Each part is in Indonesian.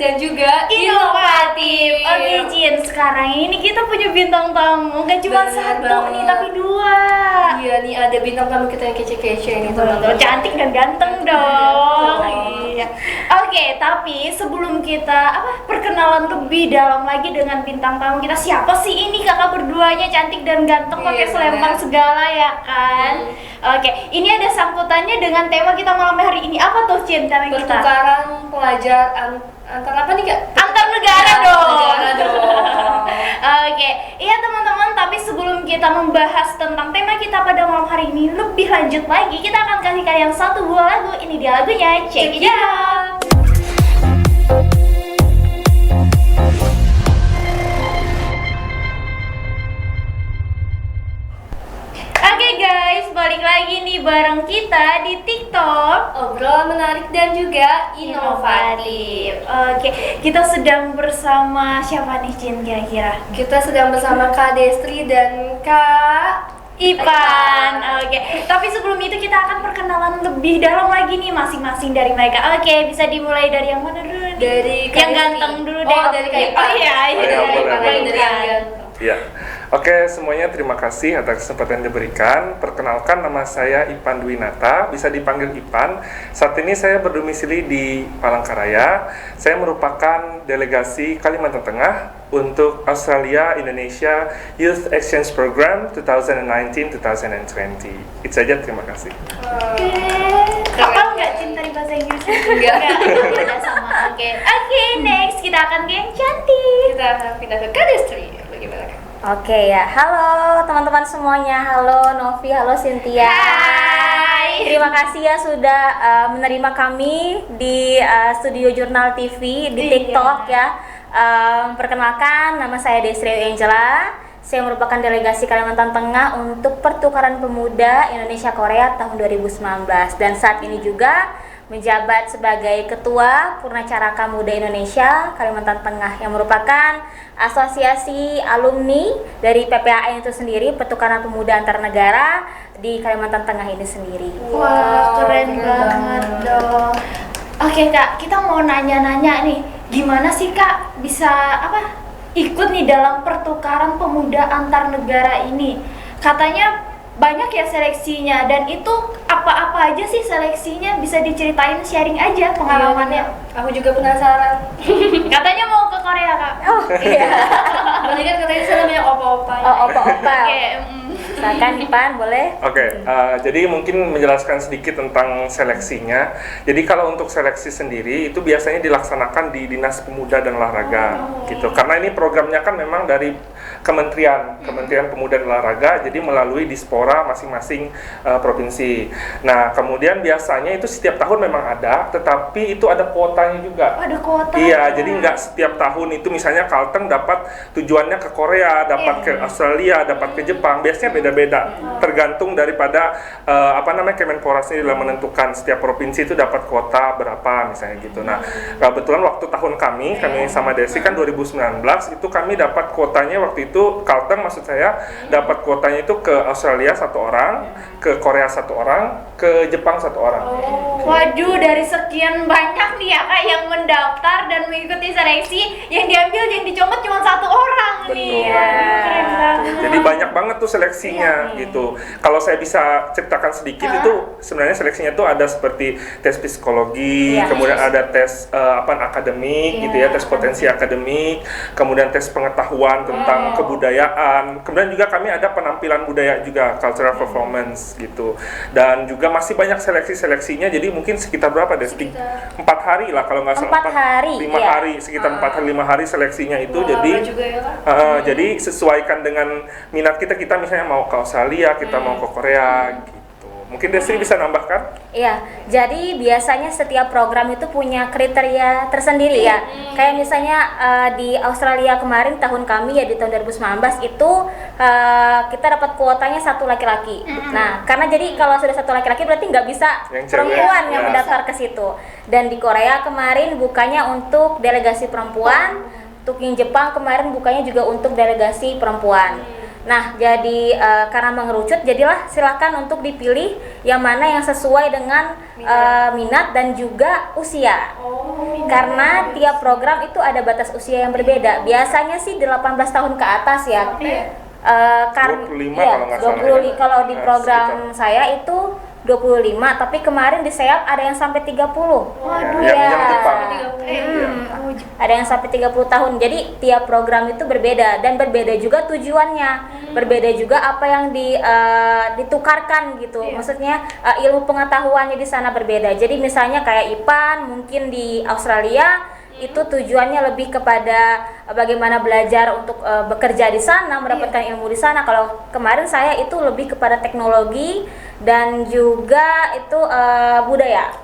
dan juga inovatif. Oke Jin, sekarang ini kita punya bintang tamu, gak cuma Bener satu banget. nih tapi dua. Iya nih ada bintang tamu kita yang kece-kece nih teman-teman. Cantik dan ganteng dong. Betul. Iya. Oke, tapi sebelum kita perkenalan lebih dalam lagi dengan bintang tamu kita, siapa sih ini kakak berduanya cantik dan ganteng pakai Iya, selempang bener. segala ya kan? Oke, ini ada sangkutannya dengan tema kita malam hari ini. Apa tuh Cin tema kita? Pertukaran pelajar antar apa nih Kak? Antar negara Antar dong. negara dong. Oke, iya teman-teman, tapi sebelum kita membahas tentang tema kita pada malam hari ini lebih lanjut lagi, kita akan kasih kalian satu buah lagu. Ini dia lagunya, check it out. Oke guys, balik lagi nih bareng kita di TikTok Obrolan menarik dan juga inovatif. Oke, kita sedang bersama siapa nih Cin kira-kira? Kita sedang bersama Kak Destri dan Kak Ipan. Oke, tapi sebelum itu kita akan perkenalan lebih dalam lagi nih masing-masing dari mereka. Oke, bisa dimulai dari yang mana dulu nih? Dari Kak yang Destri. ganteng dulu deh. Oh, dari Kak Ipan. Oh iya, Oh, iya, Dari boleh, Ipan, boleh. dari yang ganteng. Ya, oke semuanya terima kasih atas kesempatan yang diberikan. Perkenalkan nama saya Ipan Dwinata, bisa dipanggil Ipan. Saat ini saya berdomisili di Palangkaraya. Saya merupakan delegasi Kalimantan Tengah untuk Australia Indonesia Youth Exchange Program 2019-2020. Itu saja, terima kasih. Oke. Hafal nggak Cin dari bahasa Inggris? Enggak. Tidak sama. Oke, next kita akan ke yang cantik. Kita akan pindah ke Kak Destri. Bagaimana Kak? Oke ya, halo teman-teman semuanya, halo Novi, halo Cynthia. Hai. Terima kasih ya sudah menerima kami di Studio Jurnal TV di Iya. TikTok ya. Perkenalkan, nama saya Destri Angela. Saya merupakan delegasi Kalimantan Tengah untuk pertukaran pemuda Indonesia Korea tahun 2019 dan saat ini juga menjabat sebagai Ketua Purnacaraka Muda Indonesia Kalimantan Tengah yang merupakan asosiasi alumni dari PPAN itu sendiri, pertukaran pemuda antar negara di Kalimantan Tengah ini sendiri. Wah, keren banget dong. Oke Kak, kita mau nanya-nanya nih, gimana sih Kak bisa ikut nih dalam pertukaran pemuda antar negara ini? Katanya banyak ya seleksinya, dan itu apa-apa aja sih seleksinya? Bisa diceritain, sharing aja pengalamannya. Aku juga penasaran. Katanya mau ke Korea Kak. Oh iya, Berarti kan katanya sana banyak opa-opa. oh opa-opa. Oke, Silakan Ipan, boleh? Oke, jadi mungkin menjelaskan sedikit tentang seleksinya. Jadi kalau untuk seleksi sendiri itu biasanya dilaksanakan di Dinas Pemuda dan Olahraga, gitu. Karena ini programnya kan memang dari Kementerian Pemuda dan Olahraga, jadi melalui dispora masing-masing provinsi. Nah, kemudian biasanya itu setiap tahun memang ada, tetapi itu ada kuotanya juga. ada kuota. Iya, jadi nggak setiap tahun itu misalnya Kalteng dapat tujuannya ke Korea, dapat ke Australia, dapat ke Jepang. Biasanya beda-beda, tergantung daripada Kemenpora sendiri dalam menentukan setiap provinsi itu dapat kuota berapa misalnya gitu. Nah, kebetulan waktu tahun kami sama Desi kan 2019 itu kami dapat kuotanya waktu itu Kalteng maksud saya dapat kuotanya itu ke Australia 1 orang, ke Korea 1 orang, ke Jepang 1 orang. Waduh, dari sekian banyak nih ya Kak yang mendaftar dan mengikuti seleksi, yang diambil, yang dicomot cuma 1 orang nih. Betul. Waduh, keren banget. Jadi banyak banget tuh seleksinya gitu. Kalau saya bisa ceritakan sedikit itu sebenarnya seleksinya tuh ada seperti tes psikologi, Iya. kemudian ada tes akademik gitu ya, tes potensi akademik, kemudian tes pengetahuan tentang kebudayaan. Kemudian juga kami ada penampilan budaya juga, cultural performance gitu. Dan juga masih banyak seleksinya. Jadi mungkin sekitar berapa deh? 4 hari lah kalau nggak salah. 4 hari, 5 iya. hari, sekitar 4 hari 5 hari seleksinya itu. Wah, Jadi lama juga ya, Kak. jadi sesuaikan dengan minat kita misalnya mau ke Australia, kita mau ke Korea gitu. Mungkin Destri bisa nambahkan? Iya, jadi biasanya setiap program itu punya kriteria tersendiri ya. Kayak misalnya di Australia kemarin tahun kami ya di tahun 2019 itu kita dapat kuotanya 1 laki-laki. Nah, karena jadi kalau sudah 1 laki-laki berarti nggak bisa Yang cewek, perempuan yang ya. mendaftar ke situ. Dan di Korea kemarin bukanya untuk delegasi perempuan, untuk yang Jepang kemarin bukanya juga untuk delegasi perempuan. Nah, jadi karena mengerucut, jadilah silakan untuk dipilih yang mana yang sesuai dengan minat dan juga usia. Karena tiap program itu ada batas usia yang berbeda. Biasanya sih 18 tahun ke atas ya. Karena 25 kalau nggak salah 20 ya. kalau di Nah, program sekitar. saya itu 25, tapi kemarin di SEAP ada yang sampai 30. Ya, yang Jepang. Ada yang sampai 30 tahun. Jadi tiap program itu berbeda dan berbeda juga tujuannya. Berbeda juga apa yang ditukarkan gitu. Maksudnya ilmu pengetahuannya di sana berbeda. Jadi misalnya kayak IPAN mungkin di Australia itu tujuannya lebih kepada bagaimana belajar untuk bekerja di sana, mendapatkan ilmu di sana. Kalau kemarin saya itu lebih kepada teknologi dan juga itu budaya.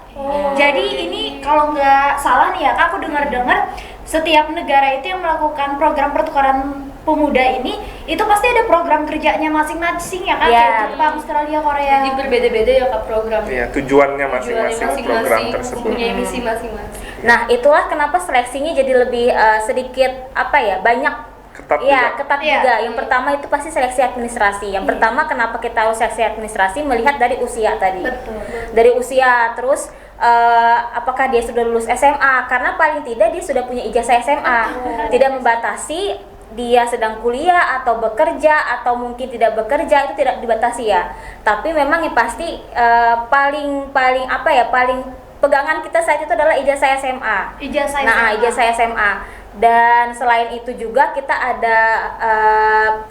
Jadi ini kalau nggak salah nih ya Kak, aku dengar-dengar setiap negara itu yang melakukan program pertukaran pemuda ini itu pasti ada program kerjanya masing-masing ya Kak, Iya. kayak Jepang, Australia, Korea. Jadi berbeda-beda ya Kak program. Iya, tujuannya Tujuannya masing-masing program tersebut. mempunyai misi masing-masing. Nah, itulah kenapa seleksinya jadi lebih sedikit banyak Ketat Iya, juga. ketat Iya. juga. Yang pertama itu pasti seleksi administrasi. Yang pertama kenapa kita harus seleksi administrasi melihat dari usia tadi. Betul. Dari usia, terus apakah dia sudah lulus SMA? Karena paling tidak dia sudah punya ijazah SMA. Tidak membatasi dia sedang kuliah atau bekerja atau mungkin tidak bekerja, itu tidak dibatasi ya. Tapi memang yang pasti paling pegangan kita saat itu adalah ijazah SMA. Ijazah Nah, SMA. ijazah SMA. Dan selain itu juga kita ada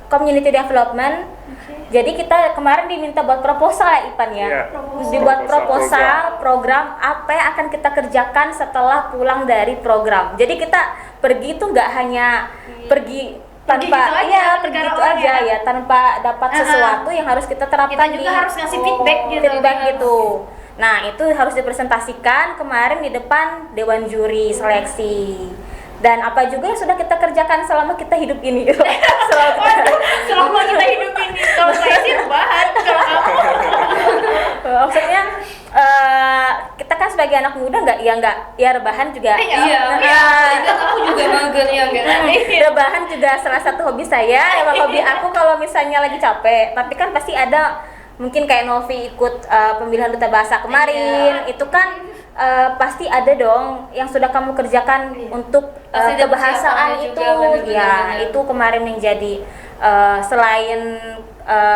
community development. Jadi kita kemarin diminta buat proposal ya Ipan ya. Iya. Dibuat Proposal program apa yang akan kita kerjakan setelah pulang dari program. Jadi kita pergi tuh nggak hanya pergi tanpa gitu aja, pergi negara gitu orang aja ya. ya, tanpa dapat sesuatu yang harus kita terapkan. Kita juga harus ngasih feedback gitu. gitu. Nah, itu harus dipresentasikan kemarin di depan dewan juri seleksi. Dan apa juga yang sudah kita kerjakan selama kita hidup ini. Selama kita hidup ini, kalau saya sih rebahan, kalau kamu Maksudnya kita kan sebagai anak muda nggak rebahan juga. Iya. Kan aku juga magernya kan. Rebahan juga salah satu hobi saya. Emang hobi aku kalau misalnya lagi capek. Tapi kan pasti ada mungkin kayak Novi ikut pemilihan duta bahasa kemarin. Itu kan pasti ada dong yang sudah kamu kerjakan untuk Pasti ada kebahasaan persiapannya itu. juga, benar-benar. Ya, itu kemarin yang jadi selain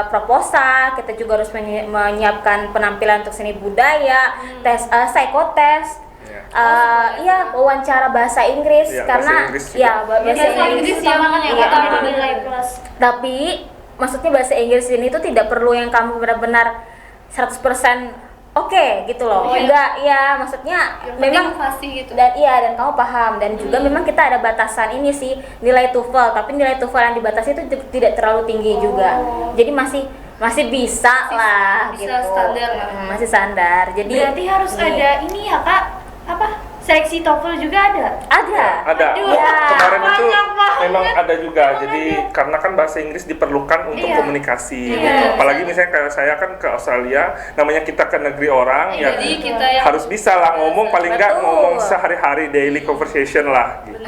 proposal, kita juga harus menyiapkan penampilan untuk seni budaya, tes psikotest. Iya, wawancara bahasa Inggris Iya, karena bahasa Inggris juga. ya bahasa Bahasa Inggris. Inggris utamakan ya Iya. Kak, nilai plus. Tapi maksudnya bahasa Inggris ini tuh tidak perlu yang kamu benar-benar 100% oke gitu loh. Oh, iya. Enggak, ya maksudnya memang fasih gitu. dan dan kamu paham dan juga memang kita ada batasan ini sih nilai TOEFL, tapi nilai TOEFL yang dibatasi itu tidak terlalu tinggi juga. Jadi masih bisa lah bisa gitu. standar lah. Masih standar. Jadi Berarti harus ada ini ya Kak, apa? Seleksi TOEFL juga ada? ada. Ada. Aduh, Kemarin itu banyak banget. memang ada juga. Jadi karena kan bahasa Inggris diperlukan untuk Iya. komunikasi. Iya. Apalagi misalnya kayak saya kan ke Australia, namanya kita ke negeri orang ya Jadi kita yang harus bisa lah ngomong paling nggak Betul. ngomong sehari-hari daily conversation lah gitu.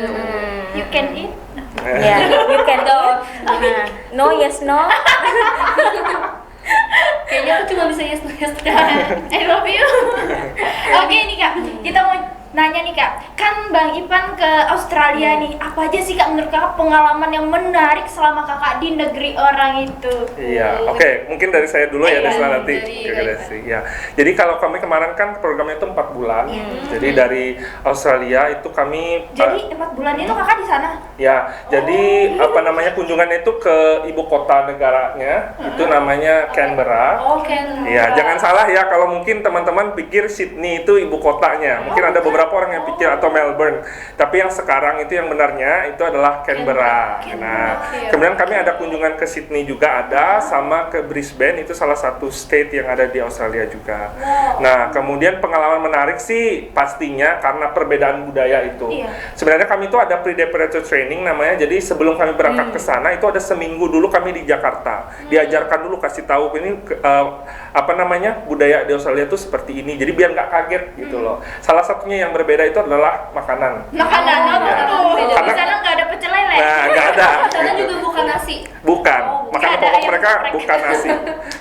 You can eat. Ya, you can do. No, yes, no. kayaknya aku cuma bisa yes no yes. I love you. Oke nih Kak, kita mau nanya nih Kak, kan Bang Ipan ke Australia nih, apa aja sih Kak menurut Kakak pengalaman yang menarik selama Kakak di negeri orang itu? Iya, oke. Mungkin dari saya dulu ya, Iya, Desla nanti dari ke Desi. Ya, jadi kalau kami kemarin kan programnya itu 4 bulan. Jadi dari Australia itu kami Jadi 4 bulan itu Kakak di sana? ya, jadi apa namanya kunjungannya itu ke ibu kota negaranya, itu namanya Canberra. Oh kan. Ya, jangan salah ya kalau mungkin teman-teman pikir Sydney itu ibu kotanya. Mungkin ada beberapa orang yang pikir atau Melbourne. Tapi yang sekarang itu yang benarnya itu adalah Canberra. Nah, kemudian kami ada kunjungan ke Sydney juga ada, sama ke Brisbane, itu salah satu state yang ada di Australia juga. Nah, kemudian pengalaman menarik sih pastinya karena perbedaan budaya itu. Iya. Sebenarnya kami itu ada pre-departure training namanya. Jadi sebelum kami berangkat ke sana itu ada seminggu dulu kami di Jakarta. Diajarkan dulu, kasih tahu ini apa namanya budaya di Australia itu seperti ini. Jadi biar nggak kaget gitu loh. Salah satunya yang berbeda itu adalah makanan. Makanan apa Iya. tuh? Di Karena- sana nggak ada pecel lele. Nah, nggak ada. Sana gitu. juga bukan nasi. Bukan, Oh, makanan nggak ada pokok ayam mereka bukan nasi,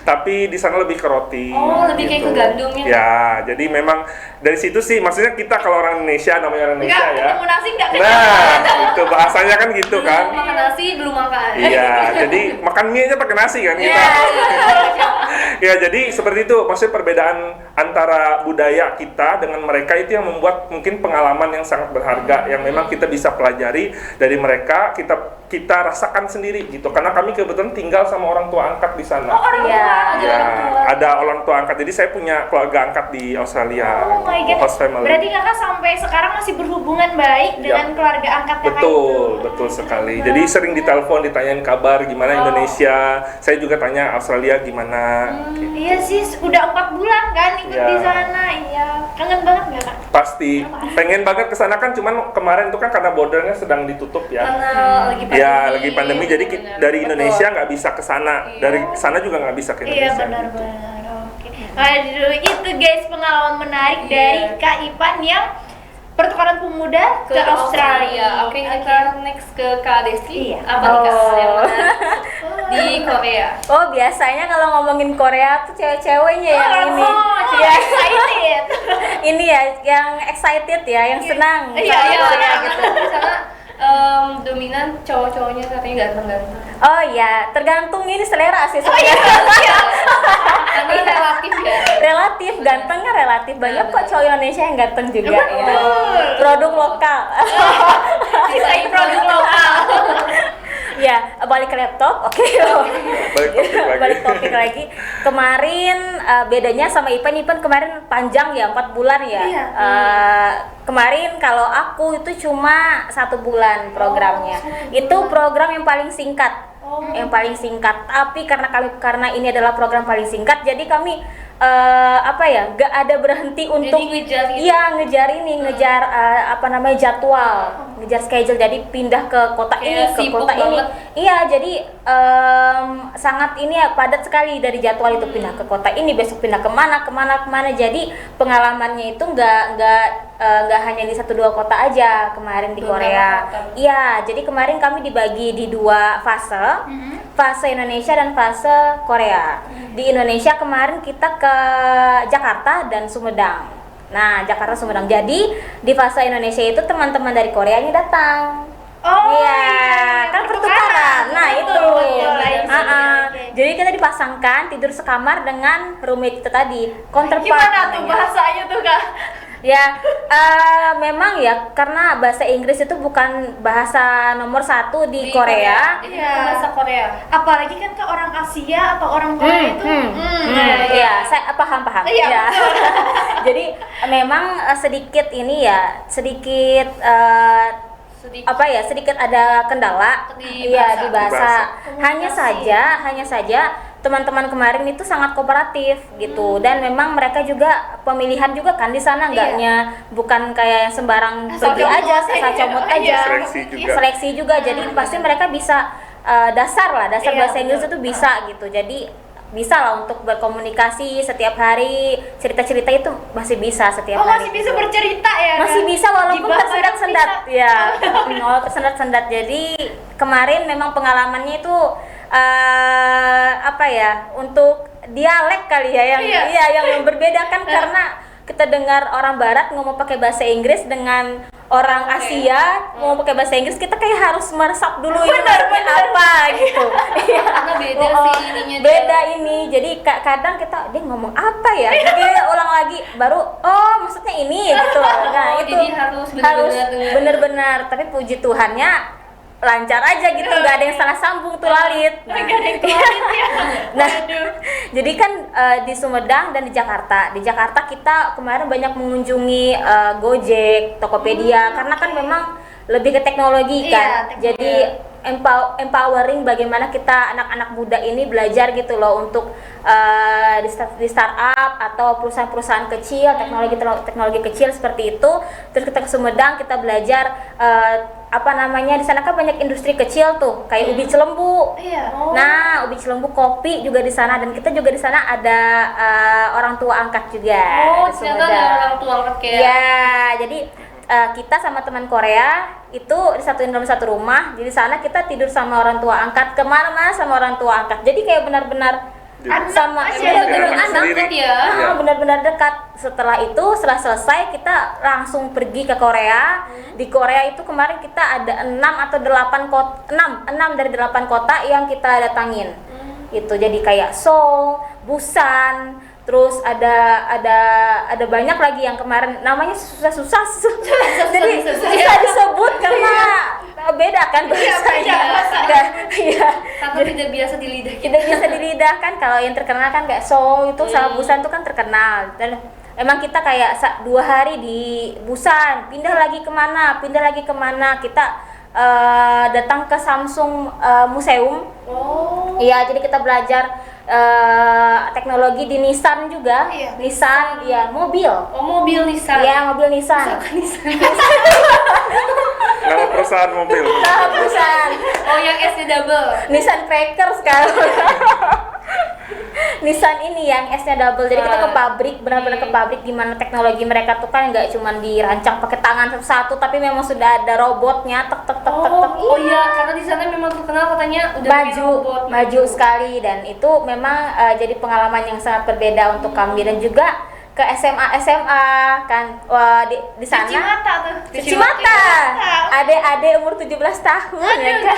tapi di sana lebih ke roti. Oh, lebih kayak ke gandumnya. Ya, jadi memang dari situ sih, maksudnya kita kalau orang Indonesia, namanya orang Indonesia Enggak, ya. ketemu nasi enggak Nah, itu bahasanya kan gitu kan. Belum makan nasi, belum makan. Iya, jadi makan mie aja pakai nasi kan kita. Ya, jadi seperti itu. Maksudnya perbedaan antara budaya kita dengan mereka itu yang membuat mungkin pengalaman yang sangat berharga yang memang kita bisa pelajari dari mereka, kita rasakan sendiri gitu. Karena kami kebetulan tinggal sama orang tua angkat di sana. Oh, orang tua. Iya. Ada Ya, orang tua. ada orang tua angkat. Jadi saya punya keluarga angkat di Australia. Oh my god. Host family. Berarti kakak sampai sekarang masih berhubungan baik dengan keluarga angkat kakak itu. Betul sekali. Jadi sering ditelepon, ditanyain kabar gimana Indonesia. Saya juga tanya Australia gimana. Iya sih, udah 4 bulan kan ikut Iya. di sana. Iya, kangen banget nggak kak? Pasti. Pengen banget ke sana kan, cuman kemarin itu kan karena bordernya sedang ditutup ya. Karena lagi pandemi. Ya, lagi pandemi. Jadi Benar. dari Betul. Indonesia nggak bisa ke sana. Dari sana juga nggak bisa ke Iya Indonesia. benar-benar. Oke. Aduh, itu guys pengalaman menarik Iya. dari Kak Ipan yang pertukaran pemuda ke Australia. Oke, kita next ke Kak Desti. Iya. Apa nih Kak Oh. yang menarik di Korea? Oh, biasanya kalau ngomongin Korea tuh cewek-ceweknya yang ini. Oh, Ya, excited. ini ya yang excited ya, yang senang. Iya, sama iya, Korea iya. gitu. Karena di sana dominan cowok-cowoknya katanya ganteng-ganteng. Oh ya, tergantung ini selera sih Oh iya, sebenarnya. iya. Karena relatif ya. Relatif, gantengnya relatif. Banyak kok cowok Indonesia yang ganteng juga ya. Betul. Produk lokal. Selain produk lokal. Ya, balik ke laptop. Oke. Balik topik lagi. Balik topik lagi. Kemarin bedanya sama Ipan kemarin panjang ya, 4 bulan ya. Iya. Kemarin kalau aku itu cuma 1 bulan programnya. Itu program yang paling singkat. Yang paling singkat. Tapi karena ini adalah program paling singkat, jadi kami gak ada berhenti untuk ngejar gitu? iya ngejar jadwal, ngejar schedule. Jadi pindah ke kota ini, Kayak ke sibuk kota ini. banget. Iya, jadi sangat ini ya, padat sekali dari jadwal itu, pindah ke kota ini, besok pindah kemana. Jadi pengalamannya itu nggak hanya di 1-2 kota aja kemarin di Beberapa Korea. kota. Iya, jadi kemarin kami dibagi di 2 fase, fase Indonesia dan fase Korea. Di Indonesia kemarin kita ke Jakarta dan Sumedang. Nah, Jakarta Sumedang. Jadi di fase Indonesia itu teman-teman dari Koreanya datang. Oh Iya, kan pertukaran. Nah, itu. Betul. Jadi kita dipasangkan tidur sekamar dengan roommate itu tadi, counterpart. Gimana tuh namanya. bahasanya tuh kak? Ya, memang ya, karena bahasa Inggris itu bukan bahasa nomor 1 di Korea. Itu Iya. bahasa Korea. Apalagi kan ke orang Asia atau orang Korea itu. Iya, saya paham. Iya, Ya. betul. Jadi memang sedikit sedikit ada kendala Di iya bahasa. di bahasa. Komunikasi. Hanya saja teman-teman kemarin itu sangat kooperatif gitu, dan memang mereka juga pemilihan juga kan di sana, enggaknya bukan kayak yang sembarang Asal pergi comot aja, asal aja. comot Iya. aja. Seleksi juga. Jadi pasti mereka bisa dasar Iya, bahasa Inggris betul. itu bisa gitu. Jadi bisa lah untuk berkomunikasi setiap hari, cerita-cerita itu masih bisa setiap Oh hari. masih bisa bercerita ya? Masih Kak? bisa walaupun Gibah tersendat-sendat bareng bisa. ya. Walaupun tersendat-sendat. Jadi kemarin memang pengalamannya itu untuk dialek kali ya yang berbeda kan, karena kita dengar orang barat ngomong pakai bahasa Inggris dengan orang Asia ngomong pakai bahasa Inggris, kita kayak harus meresap dulu ini maksudnya apa gitu. Iya. Karena beda sih ininya dia. Beda ini. Jadi kadang dia ngomong apa ya? Jadi ulang lagi baru maksudnya ini gitu. Nah, itu Jadi harus benar-benar dengar. benar-benar, tapi puji Tuhannya lancar aja gitu, nggak ada yang salah sambung tuh Lalit. Nggak ada yang keluarin ya. Nah, jadi kan di Sumedang dan di Jakarta. Di Jakarta kita kemarin banyak mengunjungi Gojek, Tokopedia, karena kan memang lebih ke teknologi kan. Iya, Jadi empowering bagaimana kita anak-anak muda ini belajar gitu loh untuk di startup atau perusahaan-perusahaan kecil, teknologi kecil seperti itu. Terus kita ke Sumedang, kita belajar di sana kan banyak industri kecil tuh, kayak ubi Cilembu. Iya. Nah, ubi Cilembu, kopi juga di sana, dan kita juga di sana ada orang tua angkat juga. Oh, di ternyata ada Sumedang. orang tua angkat kayak. Ya, jadi kita sama teman Korea itu disatuin dalam satu rumah. Jadi sana kita tidur sama orang tua angkat, kemana-mana sama orang tua angkat. Jadi kayak benar-benar sama benar-benar anak ya. benar-benar dekat. Setelah itu, setelah selesai kita langsung pergi ke Korea. Di Korea itu kemarin kita ada 6 atau 8 kota, 6 dari 8 kota yang kita datangin. Itu jadi kayak Seoul, Busan, terus ada banyak lagi yang kemarin namanya susah jadi susah disebut karena beda kan bahasanya. Iya. Satu tidak biasa di lidah kita. Tidak bisa dilidahkan. Kalau yang terkenal kan kayak Seoul itu sama Busan itu kan terkenal. Dan emang kita kayak 2 hari di Busan, pindah lagi kemana kita datang ke Samsung Museum. Iya, jadi kita belajar teknologi di Nissan juga. Iya. Nissan, ya mobil. Mobil Nissan. Iya, mobil Nissan. Nama perusahaan mobil. Nah, Nissan. Yang S-nya double. Nissan Crackers kan. Nissan ini yang S-nya double. Jadi kita ke pabrik, benar-benar ke pabrik di mana teknologi mereka tuh kan nggak cuma dirancang pakai tangan satu-satu, tapi memang sudah ada robotnya, tek. Iya, karena di sana memang terkenal katanya udah pakai robot. Maju sekali, dan itu memang jadi pengalaman yang sangat berbeda untuk kami. Dan juga ke SMA kan di sana. Cuci mata tuh. Cuci mata. Adik-adik umur 17 tahun ya kan.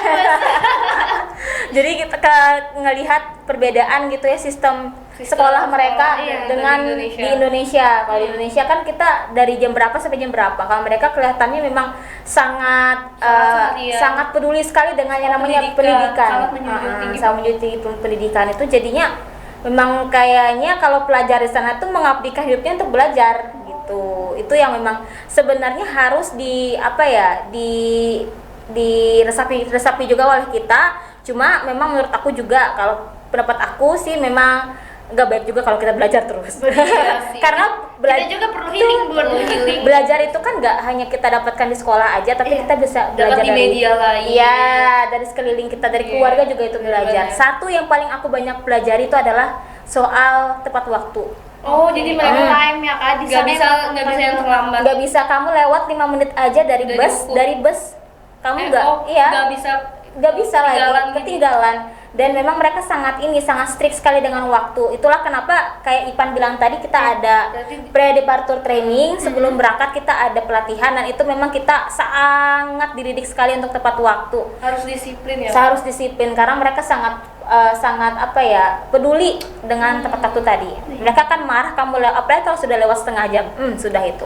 Jadi kita ngelihat perbedaan gitu ya sistem sekolah mereka dengan di Indonesia. Kalau di Indonesia kan kita dari jam berapa sampai jam berapa. Kalau mereka kelihatannya memang sangat sangat peduli sekali dengan yang namanya pendidikan. Sangat menjunjung tinggi pendidikan itu, jadinya memang kayaknya kalau pelajar di sana tuh mengabdikan hidupnya untuk belajar gitu. Itu yang memang sebenarnya harus diresapi juga oleh kita. Cuma memang menurut aku juga, kalau pendapat aku sih memang nggak baik juga kalau kita belajar terus. Karena kita juga perlu healing. Belajar itu kan nggak hanya kita dapatkan di sekolah aja, tapi kita bisa belajar di media lain. Iya, dari sekeliling kita, dari keluarga juga itu belajar. Satu yang paling aku banyak pelajari itu adalah soal tepat waktu. Jadi mereka time ya Kak, di sana nggak bisa yang terlambat. Nggak bisa kamu lewat 5 menit aja dari bus kamu nggak bisa lagi ketinggalan. Dan memang mereka sangat strict sekali dengan waktu. Itulah kenapa kayak Ipan bilang tadi, kita ada pre-departure training. Sebelum berangkat kita ada pelatihan, dan itu memang kita sangat dididik sekali untuk tepat waktu. Harus disiplin ya. Harus disiplin karena mereka sangat peduli dengan tepat waktu tadi. Mereka kan marah kamu apalagi kalau sudah lewat setengah jam. Sudah itu.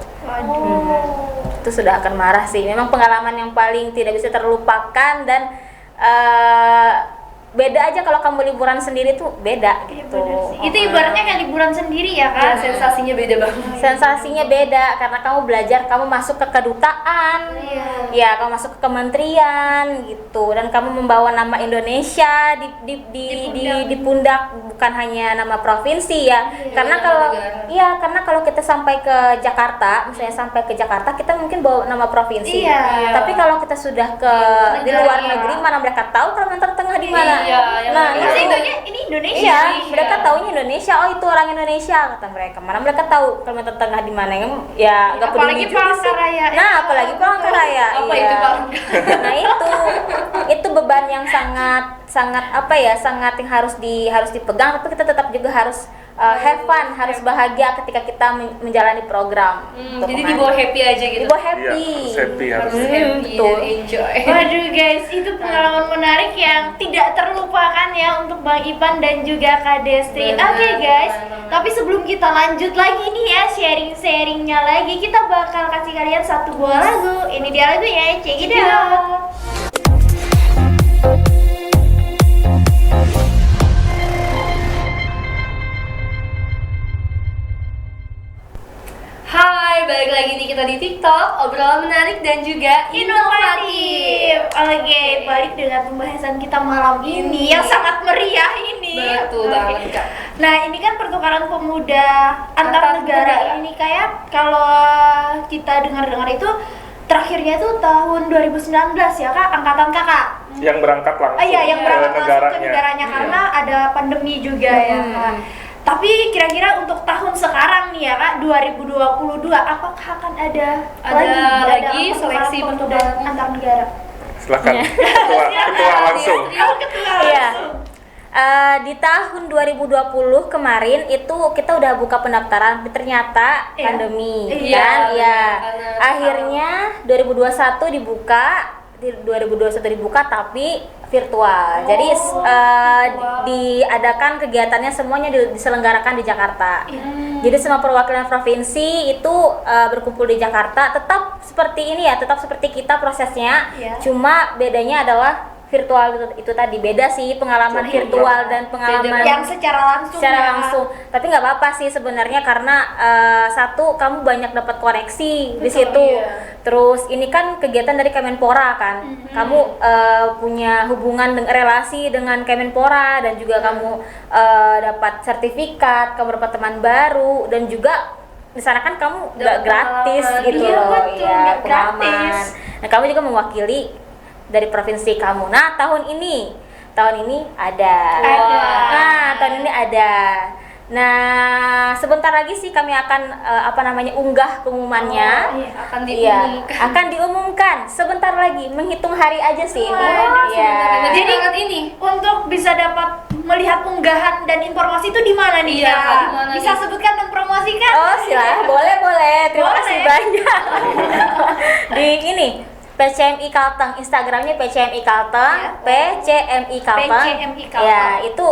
Itu sudah akan marah sih. Memang pengalaman yang paling tidak bisa terlupakan. Dan beda aja kalau kamu liburan sendiri tuh beda gitu. Itu ibaratnya kayak liburan sendiri ya kan? Sensasinya beda banget. Sensasinya beda karena kamu belajar, kamu masuk ke kedutaan, ya kamu masuk ke kementerian gitu, dan kamu membawa nama Indonesia di pundak, bukan hanya nama provinsi ya. Karena kalau kita sampai ke Jakarta, misalnya sampai ke Jakarta, kita mungkin bawa nama provinsi. Tapi kalau kita sudah ke di luar negeri, mana mereka tahu Kalimantan Tengah di mana? Ini Indonesia. Iya, mereka taunya Indonesia. Oh, itu orang Indonesia kata mereka. Mana mereka tahu Kalimantan Tengah di mana? Ya, enggak peduli juga sih. Apalagi Palangkaraya. Itu Palangkaraya? Nah, itu beban yang sangat sangat yang harus dipegang, tapi kita tetap juga harus have fun, harus bahagia ketika kita menjalani program. Jadi dibawa happy aja gitu. Dibawa happy. Harus happy dan enjoy. Waduh guys, itu pengalaman menarik yang tidak terlupakan ya untuk Bang Ipan dan juga Kak Destri. Oke guys, tapi sebelum kita lanjut lagi nih ya sharing-sharingnya lagi, kita bakal kasih kalian satu buah lagu. Ini dia lagunya, check it out. Hai, balik lagi nih kita di TikTok, obrolan menarik dan juga inovatif. Oke, balik dengan pembahasan kita malam ini yang sangat meriah ini. Betul banget Kak. Nah, ini kan pertukaran pemuda antar negara ini kayak kalau kita dengar-dengar itu terakhirnya itu tahun 2019 ya Kak, angkatan Kakak. Yang berangkat langsung Yang berangkat ke langsung ke negaranya karena ada pandemi juga ya Kak. Tapi kira-kira untuk tahun sekarang nih ya Kak, 2022, apakah akan ada lagi pertukaran seleksi pemuda pertukaran antar negara? Silakan ketua langsung. Ketua Iya. langsung. Di tahun 2020 kemarin itu kita udah buka pendaftaran, tapi ternyata Iya. pandemi Iya, kan, ya. karena Akhirnya 2021 dibuka tapi virtual. Jadi diadakan kegiatannya semuanya diselenggarakan di Jakarta. Jadi semua perwakilan provinsi itu berkumpul di Jakarta. Tetap seperti ini ya, tetap seperti kita prosesnya. Iya. Cuma bedanya adalah virtual itu tadi, beda sih pengalaman Beda. virtual dan pengalaman Yang secara langsung secara ya. langsung. Tapi nggak apa-apa sih sebenarnya, karena satu, kamu banyak dapat koneksi di Betul, situ. iya. Terus ini kan kegiatan dari Kemenpora kan, kamu punya hubungan relasi dengan Kemenpora, dan juga kamu dapat sertifikat, kamu dapat teman baru, dan juga di sana kan kamu nggak Dapat gratis pengalaman. gitu Iya, loh, betul, ya nggak pengalaman. gratis. Nah, kamu juga mewakili dari provinsi kamu. Nah, tahun ini ada. Ada. Nah, tahun ini ada. Nah, sebentar lagi sih kami akan unggah pengumumannya. Oh, iya. akan Iya, diumumkan. akan diumumkan sebentar lagi, menghitung hari aja sih ini. Wah, Iya. Jadi ingat ini. Untuk bisa dapat melihat unggahan dan informasi itu di mana nih Iya, Kak? Kak, di mana Bisa nih? sebutkan dan promosikan? Oh, silakan. Boleh. Terima Boleh. kasih banyak. Di ini PCMI Kalteng, Instagramnya PCMI Kalteng, Ya. PCMI Kalteng. PCMI Kalteng. Ya, itu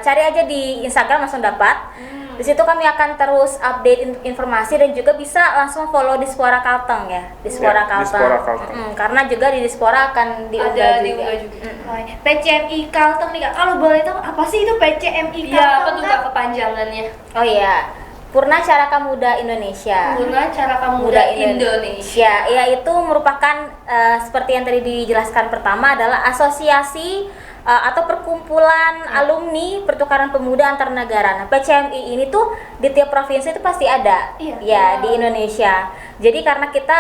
cari aja di Instagram langsung dapat. Di situ kami akan terus update informasi, dan juga bisa langsung follow Dispora Kalteng ya, Dispora Ya, Kalteng. Dispora Kalteng. Karena juga di Dispora akan diunggah Ada juga. diunggah juga. Oh, PCMI Kalteng nih Kak. Kalau boleh tahu apa sih itu PCMI Kalteng? Iya, apa tuh Kak? Kak kepanjangannya? Oh iya, Purna Caraka Muda Indonesia. Purna Caraka Muda Indonesia. Yaitu merupakan seperti yang tadi dijelaskan pertama, adalah asosiasi atau perkumpulan alumni pertukaran pemuda antar negara. Nah, PCMI ini tuh di tiap provinsi itu pasti ada. Iya. Ya, di Indonesia. Jadi karena kita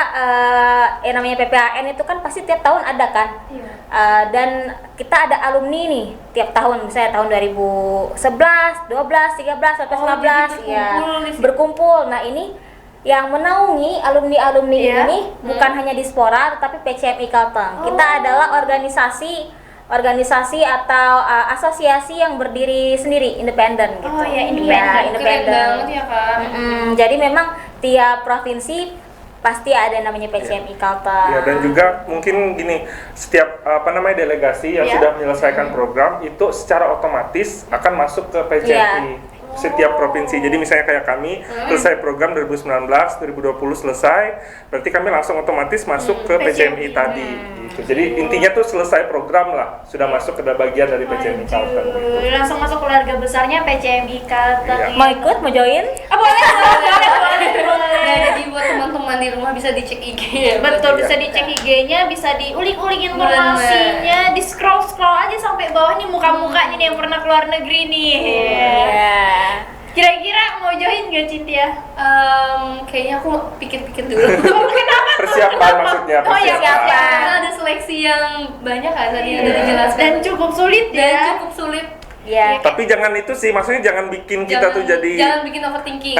namanya PPAN itu kan pasti tiap tahun ada kan. Iya. Dan kita ada alumni nih tiap tahun, misalnya tahun 2011, 12, 13, 14, 15 jadi ya, berkumpul di situ. berkumpul. Nah, ini yang menaungi alumni-alumni Iya. ini bukan hanya Dispora tetapi PCMI Kalteng. Kita adalah organisasi atau asosiasi yang berdiri sendiri, independen gitu. Oh, iya, independen. Iya, Keren independen. banget ya Kak. Jadi memang tiap provinsi pasti ada namanya PCMI Kalteng. Ya, dan juga mungkin gini, setiap delegasi yang Ya. sudah menyelesaikan program itu secara otomatis akan masuk ke PCMI. Setiap provinsi. Jadi misalnya kayak kami selesai program 2019, 2020 selesai, berarti kami langsung otomatis masuk ke PCMI tadi. Gitu. Jadi intinya tuh selesai program lah, sudah masuk ke bagian dari PCMI Kalteng. Gitu. Langsung masuk keluarga besarnya PCMI Kalteng. Iya. Mau ikut, mau join? Boleh. Nah, jadi buat teman-teman di rumah bisa dicek IG ya. Betul, Iya. bisa dicek IG-nya, bisa diulik-ulik informasinya, di scroll-scroll aja sampai bawah nih muka-mukanya nih yang pernah keluar negeri nih. Iya. Kira-kira mau join gak Cintia? Kayaknya aku pikir-pikir dulu. Kenapa? Persiapan maksudnya, Oh iya, persiapan. Karena ada seleksi yang banyak kan tadi yang udah dijelaskan. Dan cukup sulit Dan ya. cukup sulit. Iya. Tapi jangan itu sih, maksudnya jangan bikin kita tuh jadi jangan bikin overthinking.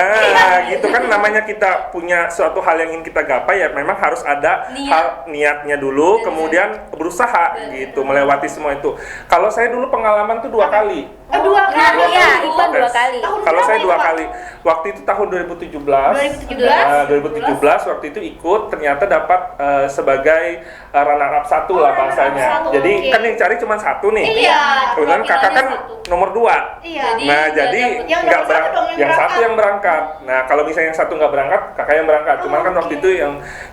gitu kan, namanya kita punya suatu hal yang ingin kita gapai ya memang harus ada niatnya dulu, kemudian berusaha gitu melewati semua itu. Kalau saya dulu pengalaman tuh 2 kali. Oh, 2 Nah, kali. iya, itu 2 kali. Tahun Kalau berapa saya itu, 2 Pak? kali. Waktu itu tahun 2017. 2017 waktu itu ikut, ternyata dapat sebagai runner up 1 lah bahasanya. runner up 1, Jadi oke. kan yang cari cuma 1 nih. Iya. Kemudian kakak kan Satu. nomor 2. Iya. Nah, jadi Yang nggak nomor satu dong yang yang satu berangkat. yang berangkat. Nah, kalau misalnya yang satu nggak berangkat, kakak yang berangkat. Cuman kan waktu itu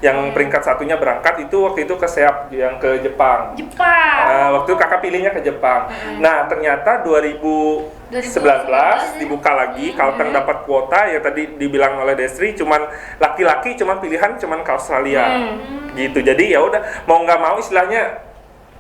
yang peringkat satunya berangkat itu waktu itu ke SEAP yang ke Jepang. Jepang. Nah, waktu itu kakak pilihnya ke Jepang. Nah, ternyata 2019 dibuka lagi, Kalteng dapat kuota ya tadi dibilang oleh Desri, cuman laki-laki cuman pilihan cuman ke Australia. Gitu. Jadi ya udah mau nggak mau istilahnya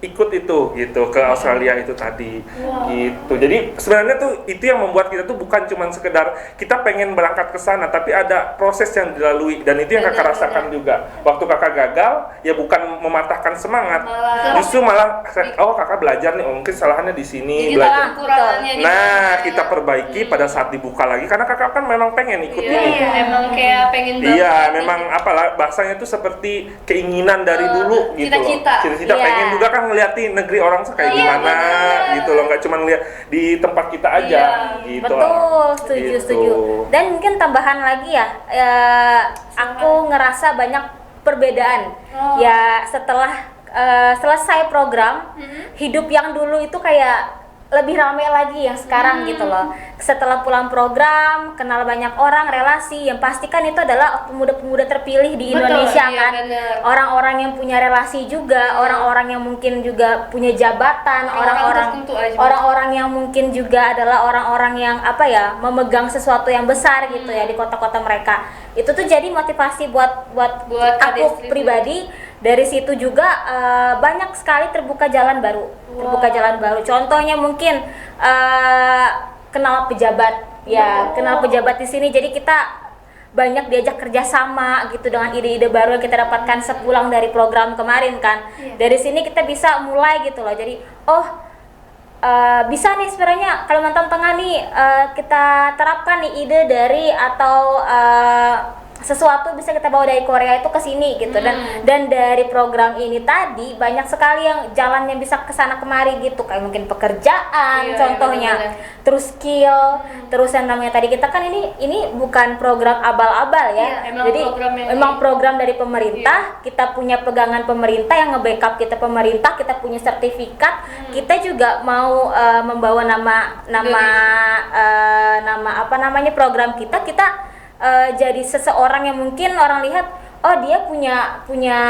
ikut itu gitu ke Australia itu tadi gitu. Jadi sebenarnya tuh itu yang membuat kita tuh bukan cuma sekedar kita pengen berangkat ke sana, tapi ada proses yang dilalui, dan itu yang kakak rasakan juga. Waktu kakak gagal ya bukan mematahkan semangat, justru malah kakak belajar nih, mungkin salahnya di sini, Jadi belajar. kekurangannya di Nah, mana. kita perbaiki pada saat dibuka lagi, karena kakak kan memang pengen ikut ini. Emang kayak pengen banget. Iya, memang apalah bahasanya itu seperti keinginan dari dulu gitu cita-cita. loh. Cita-cita Iya. pengen juga kan ngeliatin negeri orang kayak gimana gitu loh, nggak cuma ngeliat di tempat kita aja gitu. Betul, setuju, Gitu. setuju. Dan mungkin tambahan lagi ya, aku ngerasa banyak perbedaan. Ya setelah selesai program, hidup yang dulu itu kayak lebih ramai lagi yang sekarang gitu loh. Setelah pulang program, kenal banyak orang, relasi, yang pasti kan itu adalah pemuda-pemuda terpilih di Indonesia iya, kan. bener. Orang-orang yang punya relasi juga, orang-orang yang mungkin juga punya jabatan, tertentu aja. orang-orang yang mungkin juga adalah orang-orang yang memegang sesuatu yang besar gitu ya di kota-kota mereka. Itu tuh jadi motivasi buat Kak aku Destri. pribadi. Dari situ juga banyak sekali terbuka jalan baru. Contohnya mungkin kenal pejabat. Ya, kenal pejabat di sini. Jadi kita banyak diajak kerjasama gitu dengan ide-ide baru yang kita dapatkan sepulang dari program kemarin kan. Dari sini kita bisa mulai gitu loh. Jadi bisa nih sebenarnya Kalimantan Tengah nih kita terapkan nih ide dari atau sesuatu bisa kita bawa dari Korea itu ke sini gitu. Dan dari program ini tadi banyak sekali yang jalan yang bisa ke sana kemari gitu, kayak mungkin pekerjaan contohnya, terus skill, terus yang namanya tadi kita kan ini bukan program abal-abal ya. Memang program dari pemerintah, kita punya pegangan pemerintah yang nge-backup kita, pemerintah, kita punya sertifikat, kita juga mau membawa nama program kita jadi seseorang yang mungkin orang lihat dia punya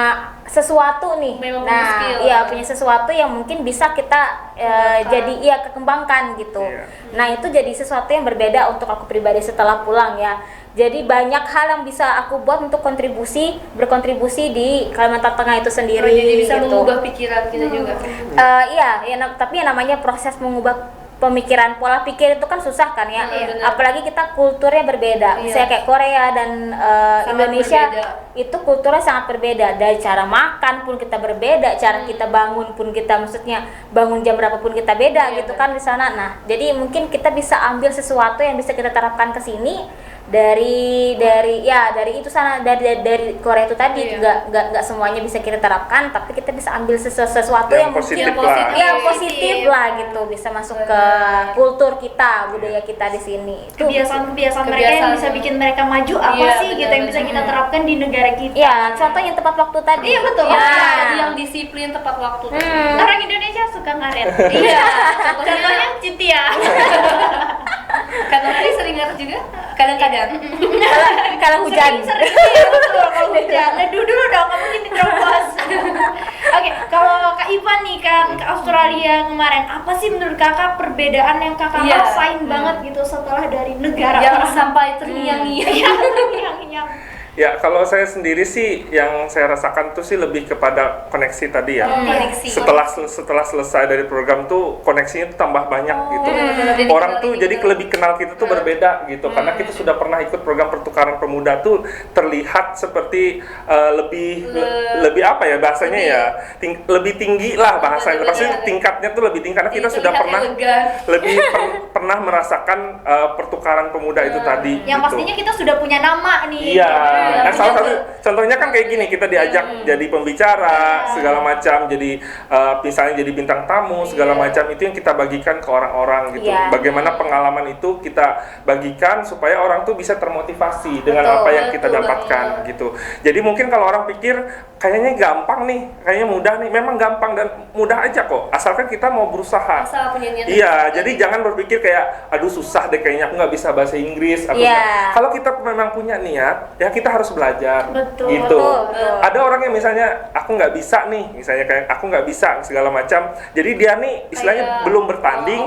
sesuatu nih. Memang punya skill. Punya sesuatu yang mungkin bisa kita kembangkan gitu. Nah, itu jadi sesuatu yang berbeda untuk aku pribadi setelah pulang ya. Jadi banyak hal yang bisa aku buat untuk berkontribusi di Kalimantan Tengah itu sendiri. Jadi bisa gitu. mengubah pikiran kita juga. Tapi yang namanya proses mengubah pemikiran, pola pikir itu kan susah kan ya. Apalagi kita kulturnya berbeda. Misalnya kayak Korea dan Indonesia itu kulturnya sangat berbeda. Dari cara makan pun kita berbeda, cara kita bangun pun kita, maksudnya bangun jam berapa pun kita beda gitu kan di sana. Nah, jadi mungkin kita bisa ambil sesuatu yang bisa kita terapkan ke sini dari itu sana, dari Korea itu tadi. Juga nggak semuanya bisa kita terapkan, tapi kita bisa ambil sesuatu yang positif positif lah gitu, bisa masuk ke kultur kita, budaya kita di sini. Kebiasaan mereka yang bisa bikin mereka maju sih gitu, yang bisa kita terapkan di negara kita. Ya, contohnya tepat waktu tadi. Iya, betul. Yang disiplin tepat waktu. Orang Indonesia suka ngaret. Iya. Contohnya Cintia. Karena tadi sering ngaret juga, kadang-kadang. Kalau hujan. Sering betul kalau hujan. Dulu dong, kamu jadi terobos. Oke, kalau Kak Ivan nih kan ke Australia kemarin, apa sih menurut kakak perbedaan yang kakak rasain banget gitu setelah dari negara Yang orang? sampai terngiang-ngiang. Yang Ya, kalau saya sendiri sih yang saya rasakan tuh sih lebih kepada koneksi tadi ya. Koneksi. Setelah selesai dari program tuh koneksinya tuh tambah banyak gitu. bener-bener. Orang tuh jadi lebih kenal kita tuh berbeda gitu. Karena kita sudah pernah ikut program pertukaran pemuda tuh terlihat seperti lebih apa ya bahasanya ya? Lebih tinggi lah bahasanya. Pasti tingkatnya tuh lebih tinggi karena kita sudah pernah pernah merasakan pertukaran pemuda itu tadi. yang gitu. pastinya kita sudah punya nama nih. Iya, nah salah satu contohnya kan kayak gini, kita diajak jadi pembicara segala macam, jadi misalnya jadi bintang tamu segala macam, itu yang kita bagikan ke orang-orang gitu. Bagaimana pengalaman itu kita bagikan supaya orang tuh bisa termotivasi dengan apa yang kita dapatkan gitu. Jadi mungkin kalau orang pikir kayaknya gampang nih, kayaknya mudah nih, memang gampang dan mudah aja kok, asalkan kita mau berusaha. Asal punya niat. Iya, jadi jangan berpikir kayak aduh susah deh kayaknya aku nggak bisa bahasa Inggris. Kalau kita memang punya niat, ya kita harus belajar. Betul. Gitu. Ada orang yang misalnya aku nggak bisa nih, misalnya kayak aku nggak bisa segala macam. Jadi dia nih istilahnya belum bertanding.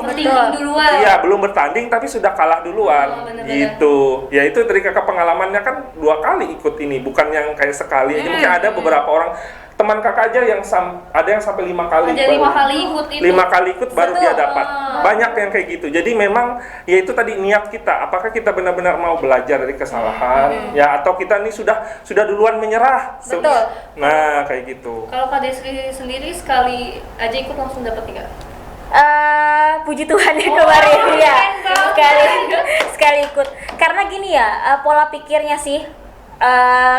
Duluan. Iya, belum bertanding tapi sudah kalah duluan. Gitu. Ya itu dari kakak pengalamannya kan 2 kali ikut ini, bukan yang kayak sekali. Mungkin ada beberapa orang teman kakak aja yang ada yang sampai 5 kali. Ada 5 kali ikut itu. 5 kali ikut baru dia Betul. dapat. Banyak yang kayak gitu. Jadi memang ya itu tadi niat kita. Apakah kita benar-benar mau belajar dari kesalahan ya atau kita nih sudah duluan menyerah. Betul. Nah, kayak gitu. Kalau Kak Desri sendiri sekali aja ikut langsung dapat 3? Puji Tuhan ya Oh, kemarin ya keren sekali ikut. Karena gini ya, pola pikirnya sih.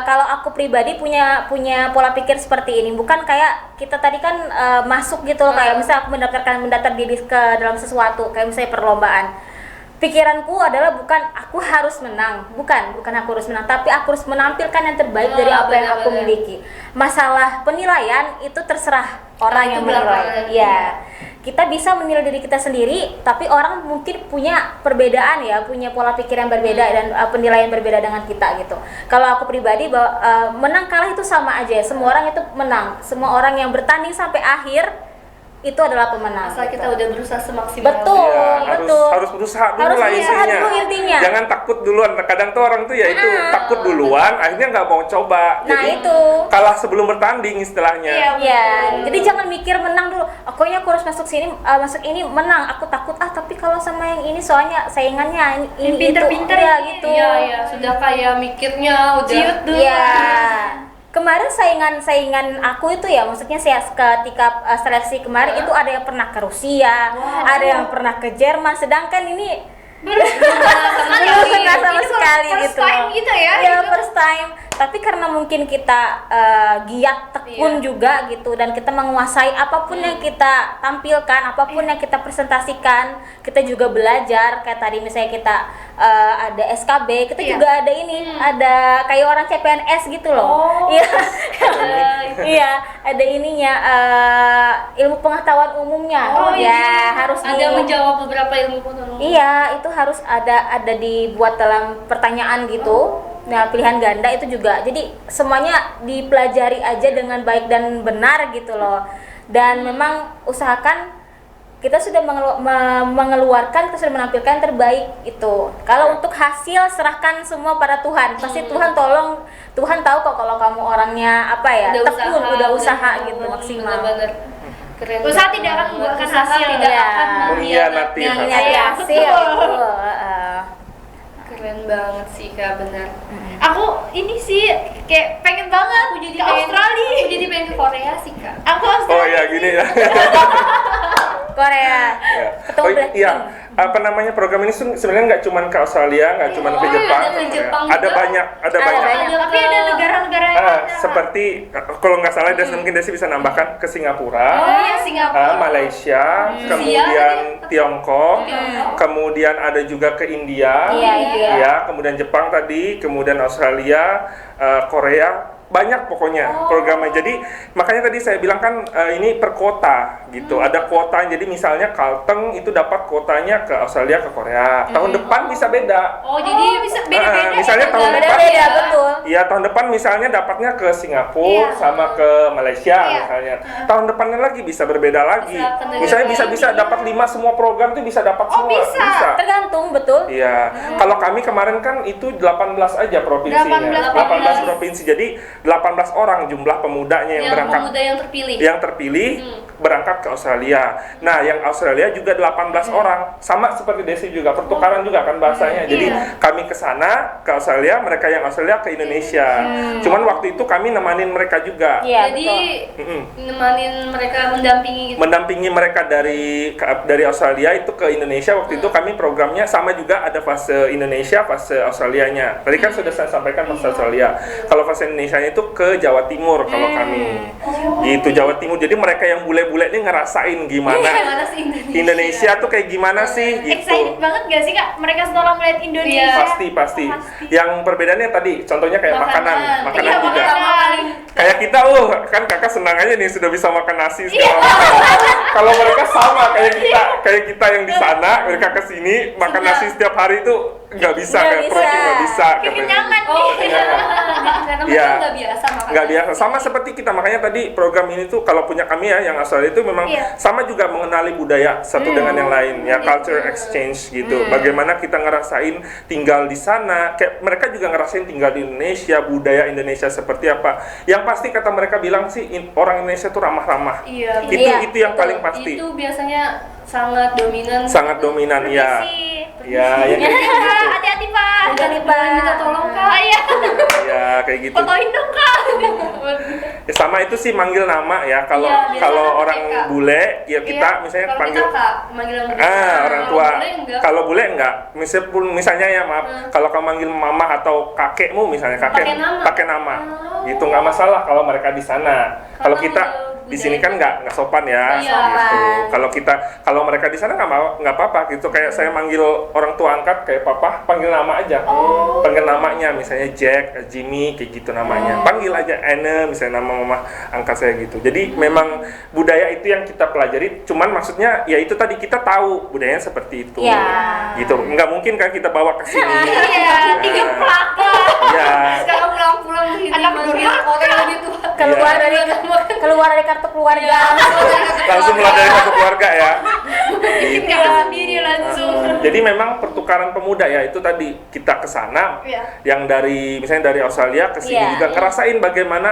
Kalau aku pribadi punya pola pikir seperti ini, bukan kayak kita tadi kan masuk gitu loh, kayak misalnya aku mendaftar diri ke dalam sesuatu, kayak misalnya perlombaan. Pikiranku adalah bukan aku harus menang, bukan aku harus menang, tapi aku harus menampilkan yang terbaik dari apa yang aku benar-benar. miliki. Masalah penilaian itu terserah orang Itu yang belakangan. menilai. Ya, kita bisa menilai diri kita sendiri, tapi orang mungkin punya perbedaan ya, punya pola pikir yang berbeda dan penilaian berbeda dengan kita gitu. Kalau aku pribadi bahwa menang kalah itu sama aja, semua orang itu menang, semua orang yang bertanding sampai akhir itu adalah pemenang. Asal gitu. kita udah berusaha semaksimal. Betul. Iya, harus berusaha dulu Harus lah berusaha intinya. dulu intinya. Jangan takut duluan. Kadang tuh orang tuh ya itu takut duluan, akhirnya nggak mau coba. Nah, Jadi itu. kalah sebelum bertanding istilahnya. Iya. Ya, jadi jangan mikir menang dulu. Pokoknya aku harus masuk sini, masuk ini menang. Aku takut tapi kalau sama yang ini soalnya saingannya ini pinter-pinter itu, ya ini. gitu. Iya, sudah kayak mikirnya udah. Ciut dulu. Iya. Kemarin saingan aku itu ya, maksudnya saya ketika seleksi kemarin itu ada yang pernah ke Rusia, ada yang pernah ke Jerman, sedangkan ini belum pernah sama sekali first gitu. time gitu ya, Iya, gitu. first time. Tapi karena mungkin kita giat tekun juga gitu, dan kita menguasai apapun yang kita tampilkan, apapun yang kita presentasikan, kita juga belajar. Kayak tadi misalnya kita ada SKB, kita juga ada ini, ada kayak orang CPNS gitu loh. Iya. Iya, ada ininya ilmu pengetahuan umumnya. Harus ada menjawab beberapa ilmu pengetahuan. Iya, itu harus ada dibuat dalam pertanyaan gitu. Nah, pilihan ganda itu juga. Jadi semuanya dipelajari aja dengan baik dan benar gitu loh. Dan memang usahakan kita sudah mengeluarkan, kita sudah menampilkan yang terbaik itu. Kalau untuk hasil serahkan semua pada Tuhan. Pasti Tuhan tolong, Tuhan tahu kok kalau kamu orangnya apa ya, tekun, udah usaha gitu maksimal. Benar-benar. Keren. Usaha tidak akan membuahkan Usaha hasil. tidak Ya. akan Mengkhianati yang hasil. Nyari hasil. Betul. Keren banget sih Kak, benar. Aku ini sih kayak pengen banget Aku jadi ke pengen- Australia. Aku jadi pengen ke Korea sih Kak. Aku Oh Australia. ya gini ya. Korea. Ya. Ketemu Oh Blackpink. iya, apa namanya program ini sebenarnya nggak cuma ke Australia, nggak cuma ke Oh, Jepang, ada ke Jepang ada juga. banyak, ada Ada banyak. banyak. Tapi ada negara-negara yang ada. Seperti kalau nggak salah, mungkin Desi bisa nambahkan ke Singapura, Oh iya, Singapura. Malaysia, kemudian Tiongkok, kemudian ada juga ke India, Iya, India. ya, kemudian Jepang tadi, kemudian Australia, Korea. Banyak pokoknya programnya. Jadi makanya tadi saya bilang kan ini per kota gitu. Ada kuota. Jadi misalnya Kalteng itu dapat kuotanya ke Australia, ke Korea. Tahun depan bisa beda. Oh, jadi bisa beda-beda. Misalnya tahun depan, Beda-beda, betul. iya tahun depan misalnya dapatnya ke Singapura sama ke Malaysia misalnya. Tahun depannya lagi bisa berbeda lagi. Bisa ke negara Misalnya lain. bisa dapat 5 semua program tuh bisa dapat semua. bisa. Tergantung, betul. Iya. Kalau kami kemarin kan itu 18 aja provinsinya. 18 provinsi. Jadi 18 orang jumlah pemudanya yang berangkat. pemuda yang terpilih. Yang terpilih berangkat ke Australia. Nah, yang Australia juga 18 orang. Sama seperti Desi juga, pertukaran juga kan bahasanya. Jadi kami ke sana, ke Australia, mereka yang Australia ke Indonesia. Cuman waktu itu kami nemanin mereka juga. Iya, Jadi betul. nemanin mereka, mendampingi gitu. Mendampingi mereka dari Australia itu ke Indonesia. Waktu itu kami programnya sama juga, ada fase Indonesia, fase Australianya. Tadi kan sudah saya sampaikan fase Australia. Kalau fase Indonesia itu ke Jawa Timur kalau kami. Gitu Jawa Timur. Jadi mereka yang bule-bule ini ngerasain gimana Gimana sih Indonesia tuh kayak gimana sih gitu. Excited banget gak sih Kak? Mereka setelah melihat Indonesia. Iya. Pasti. Yang perbedaannya tadi, contohnya kayak makanan Iya, juga. makanan. Kayak kita, kan kakak senang aja nih sudah bisa makan nasi segala macam. Kalau mereka sama kayak kita yang di sana, mereka kesini makan nasi setiap hari itu nggak bisa, Nggak kayak bisa. protein nggak bisa. katanya. Kenyangan Oh, nih. karena Iya. mereka nggak biasa makan. Nggak biasa, sama seperti kita, makanya tadi program ini tuh kalau punya kami ya yang asal itu memang Iya. sama juga mengenali budaya satu dengan yang lain ya, culture exchange gitu. Bagaimana kita ngerasain tinggal di sana, kayak mereka juga ngerasain tinggal di Indonesia, budaya Indonesia seperti apa. Yang pasti kata mereka bilang sih orang Indonesia tuh ramah-ramah. Iya. Itu yang betul. paling pasti. Itu biasanya sangat dominan. Sangat dominan ya. Permisi. Ya, yang kayak Kak, gitu. hati-hati Pak. Hati-hati, Boleh Pak. minta tolong kak. Iya. Ya, kayak gitu. Fotoin dong Kak. Ya, sama itu sih manggil nama ya. Kalau Iya, biasanya kalau pakai orang Kak. bule ya kita Iya, misalnya kalau panggil kita kak, panggilan bule. orang tua. Kalau bule enggak. Kalau bule enggak. Misalnya ya maaf, kalau kamu manggil mama atau kakekmu misalnya kakek Pakai nama. pakai nama. Gitu nggak masalah kalau mereka di sana. Kalau Karena kita udah di sini kan budaya. nggak sopan ya. Iya. Gitu. Kalau mereka di sana nggak apa-apa gitu. Kayak saya manggil orang tua angkat kayak papa, panggil nama aja. Panggil namanya misalnya Jack, Jimmy kayak gitu namanya. Panggil aja Anne misalnya nama mama angkat saya gitu. Jadi memang budaya itu yang kita pelajari. Cuman maksudnya ya itu tadi kita tahu budayanya seperti itu. Iya. Gitu. Nggak mungkin kan kita bawa ke sini. Iya, tiga plaka. Iya. Sekarang pulang-pulang sini Anak manggil durhaka. orang yang lebih tua. Keluar Iya. dari kartu keluarga. Langsung mulai dari satu keluarga ya. Tinggal sendiri langsung. Jadi memang pertukaran pemuda ya itu tadi kita ke sana, Iya. yang dari misalnya dari Australia ke sini Iya. juga ngerasain bagaimana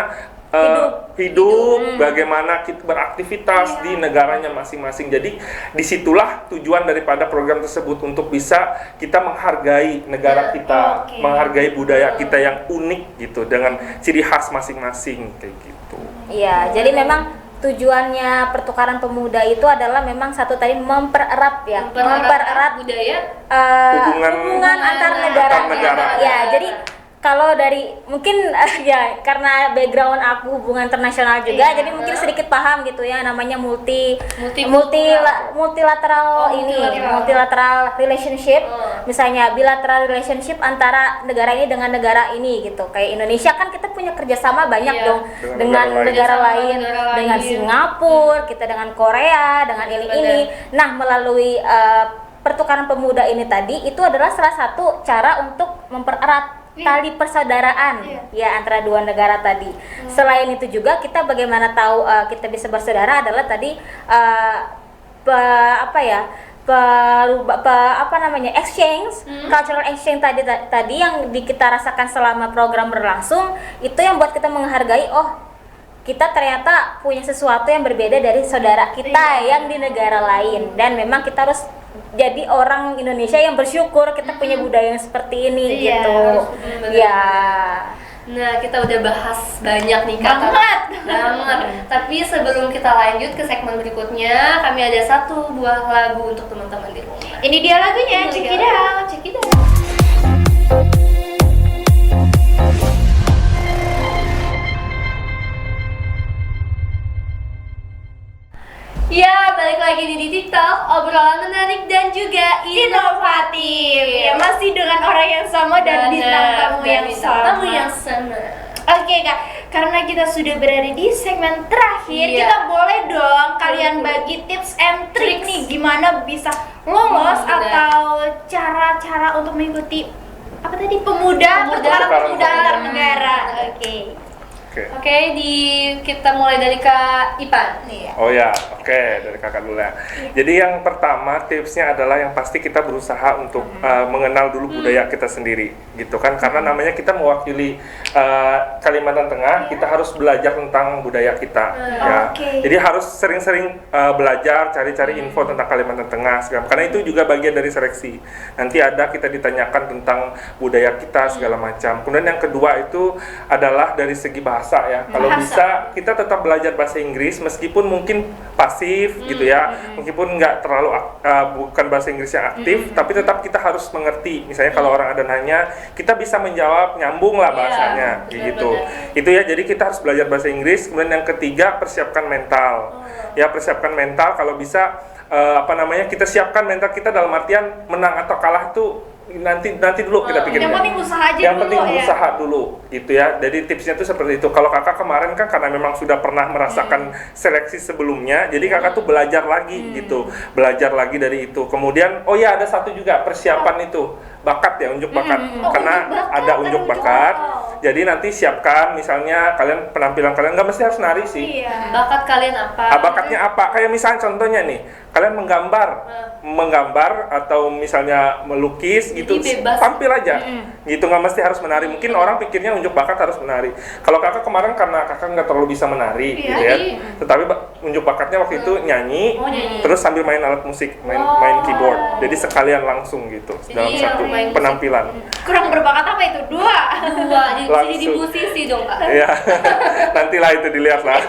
hidup, bagaimana kita beraktivitas di negaranya masing-masing. Jadi disitulah tujuan daripada program tersebut untuk bisa kita menghargai negara kita, Oke. menghargai budaya kita yang unik gitu dengan ciri khas masing-masing kayak gitu. Iya, jadi memang tujuannya pertukaran pemuda itu adalah memang satu tadi mempererat ya, mempererat budaya. Hubungan antar negara. antar negara. Ya, jadi kalau dari mungkin ya karena background aku hubungan internasional juga, Iya. jadi mungkin sedikit paham gitu ya namanya Multilateral. multilateral Oh, ini, multilateral. multilateral relationship. Oh. Misalnya bilateral relationship antara negara ini dengan negara ini gitu. Kayak Indonesia kan kita punya kerjasama banyak Iya. dong Dengan dengan negara negara lain. lain, Negara dengan lain. Singapura, kita dengan Korea, dengan ini. Nah, melalui pertukaran pemuda ini tadi itu adalah salah satu cara untuk mempererat tali persaudaraan ya antara dua negara tadi. Selain itu juga kita bagaimana tahu kita bisa bersaudara adalah tadi exchange, cultural exchange tadi yang kita rasakan selama program berlangsung, itu yang buat kita menghargai kita ternyata punya sesuatu yang berbeda dari saudara kita yang di negara lain, dan memang kita harus jadi orang Indonesia yang bersyukur kita punya budaya yang seperti ini Iya, gitu. benar. Ya. Nah, kita udah bahas banyak nih Kak. Banget. Tapi sebelum kita lanjut ke segmen berikutnya, kami ada satu buah lagu untuk teman-teman di rumah. Ini dia lagunya, Ini check dia. it out, check it out. Ya, balik lagi di TikTok, obrolan menarik dan juga Inovatif. Ya, masih dengan orang yang sama dan bintang tamu yang sama. Tamu yang sama. Oke Kak, karena kita sudah berada di segmen terakhir, Iya. kita boleh dong kalian bagi tips and trick Tricks. nih gimana bisa lolos Benar. atau cara-cara untuk mengikuti apa tadi pertukaran Pertukaran pemuda antar pemuda. negara. Oke. Oke. Oke, kita mulai dari Kak Ipan. Iya. Oh ya, oke, dari kakak dulu ya. Jadi yang pertama tipsnya adalah yang pasti kita berusaha untuk mengenal dulu budaya kita sendiri, gitu kan? Karena namanya kita mewakili Kalimantan Tengah, kita harus belajar tentang budaya kita, ya. Oke. Jadi harus sering-sering belajar, cari-cari info tentang Kalimantan Tengah, segala. Karena itu juga bagian dari seleksi. Nanti ada kita ditanyakan tentang budaya kita segala macam. Kemudian yang kedua itu adalah dari segi bahasa ya. Kalau Bahasa. bisa kita tetap belajar bahasa Inggris meskipun mungkin pasif gitu ya, meskipun nggak terlalu bukan bahasa Inggris yang aktif, tapi tetap kita harus mengerti. Misalnya kalau orang ada nanya, kita bisa menjawab nyambung lah Iya, bahasanya, gitu. Itu ya, jadi kita harus belajar bahasa Inggris. Kemudian yang ketiga, persiapkan mental. Ya, persiapkan mental. Kalau bisa kita siapkan mental kita dalam artian menang atau kalah itu nanti dulu kita pikirnya. Yang penting usaha aja Yang dulu penting ya. usaha dulu gitu ya. Jadi tipsnya tuh seperti itu. Kalau kakak kemarin kan karena memang sudah pernah merasakan seleksi sebelumnya, jadi kakak tuh belajar lagi gitu, belajar lagi dari itu. Kemudian oh ya ada satu juga persiapan itu bakat ya, unjuk bakat. Karena ada unjuk bakat. Jadi nanti siapkan misalnya kalian penampilan kalian nggak mesti harus nari sih. Iya. Bakat kalian apa? Bakatnya apa? Kayak misalnya contohnya nih, kalian menggambar atau misalnya melukis gitu, bebas. tampil aja. Gitu nggak mesti harus menari. Mungkin orang pikirnya unjuk bakat harus menari. Kalau kakak kemarin karena kakak nggak terlalu bisa menari, Iya, gitu ya. iya. Tetapi unjuk bakatnya waktu itu nyanyi, Oh, nyanyi. terus sambil main alat musik, main keyboard. Jadi sekalian langsung gitu dalam Jadi satu main musik. penampilan. Kurang berbakat apa itu? 2. Jadi Langsung. musisi dong kak. Iya, nantilah itu dilihat lah.